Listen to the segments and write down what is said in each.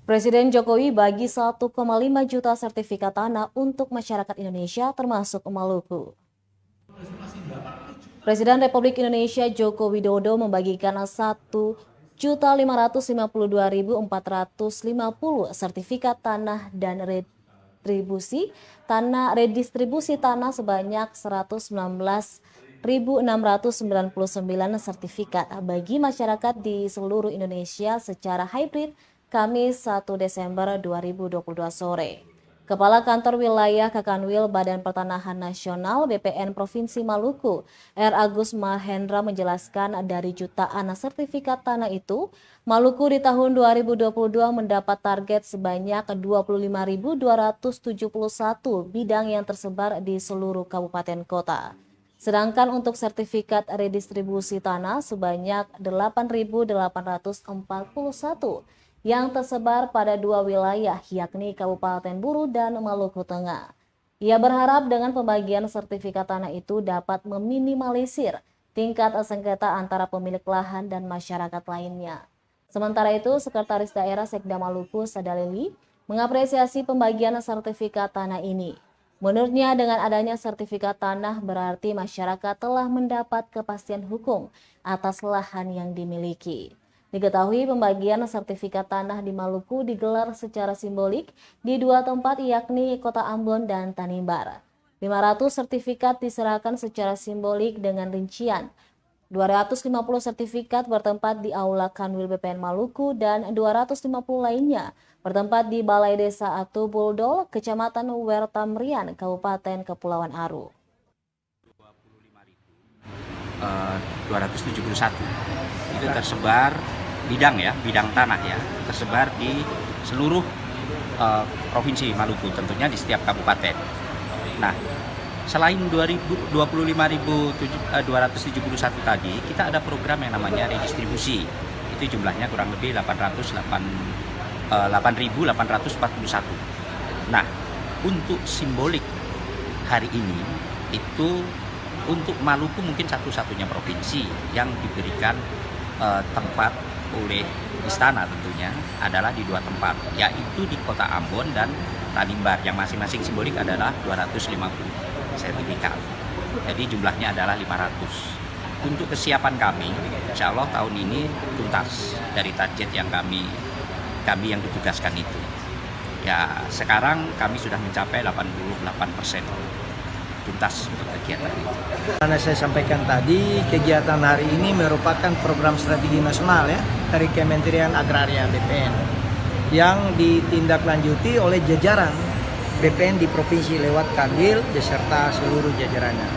Presiden Jokowi bagi 1,5 juta sertifikat tanah untuk masyarakat Indonesia termasuk Maluku. Presiden Republik Indonesia Joko Widodo membagikan 1.552.450 sertifikat tanah dan redistribusi tanah sebanyak 119.699 sertifikat bagi masyarakat di seluruh Indonesia secara hybrid Kamis 1 Desember 2022 sore. Kepala Kantor Wilayah Kakanwil Badan Pertanahan Nasional BPN Provinsi Maluku, R. Agus Mahendra menjelaskan dari jutaan sertifikat tanah itu, Maluku di tahun 2022 mendapat target sebanyak 25.271 bidang yang tersebar di seluruh kabupaten kota. Sedangkan untuk sertifikat redistribusi tanah sebanyak 8.841 yang tersebar pada dua wilayah yakni Kabupaten Buru dan Maluku Tengah. Ia berharap dengan pembagian sertifikat tanah itu dapat meminimalisir tingkat sengketa antara pemilik lahan dan masyarakat lainnya. Sementara itu, Sekretaris Daerah Sekda Maluku Sadalili mengapresiasi pembagian sertifikat tanah ini. Menurutnya dengan adanya sertifikat tanah berarti masyarakat telah mendapat kepastian hukum atas lahan yang dimiliki. Diketahui pembagian sertifikat tanah di Maluku digelar secara simbolik di dua tempat yakni Kota Ambon dan Tanimbar. 500 sertifikat diserahkan secara simbolik dengan rincian. 250 sertifikat bertempat di Aula Kanwil BPN Maluku dan 250 lainnya bertempat di Balai Desa Atu Buldol, Kecamatan Wertamrian, Kabupaten Kepulauan Aru. 271 itu tersebar bidang tanah tersebar di seluruh provinsi Maluku, tentunya di setiap kabupaten. Nah, selain 25.271 tadi, kita ada program yang namanya redistribusi. Itu jumlahnya kurang lebih 8.841. Nah, untuk simbolik hari ini itu untuk Maluku mungkin satu-satunya provinsi yang diberikan tempat oleh istana tentunya adalah di dua tempat, yaitu di Kota Ambon dan Tanimbar, yang masing-masing simbolik adalah 250 sertifikat. Jadi jumlahnya adalah 500. Untuk kesiapan kami, insya Allah tahun ini tuntas dari target yang kami yang ditugaskan itu. Ya, sekarang kami sudah mencapai 88% tuntas untuk kegiatan itu. Karena saya sampaikan tadi, kegiatan hari ini merupakan program strategi nasional dari Kementerian Agraria BPN yang ditindaklanjuti oleh jajaran BPN di provinsi lewat Kanwil beserta seluruh jajarannya.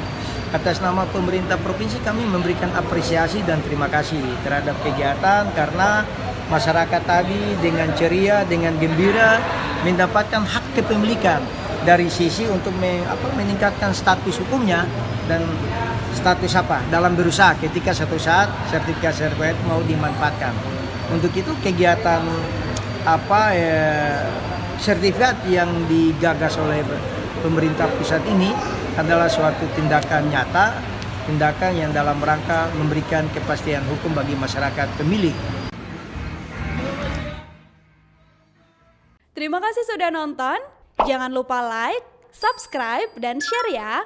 Atas nama pemerintah provinsi kami memberikan apresiasi dan terima kasih terhadap kegiatan karena masyarakat tadi dengan ceria, dengan gembira mendapatkan hak kepemilikan dari sisi untuk meningkatkan status hukumnya dan status dalam berusaha ketika satu saat sertifikat mau dimanfaatkan. Untuk itu kegiatan sertifikat yang digagas oleh pemerintah pusat ini adalah suatu tindakan nyata, tindakan yang dalam rangka memberikan kepastian hukum bagi masyarakat pemilik. Terima kasih sudah nonton. Jangan lupa like, subscribe, dan share ya.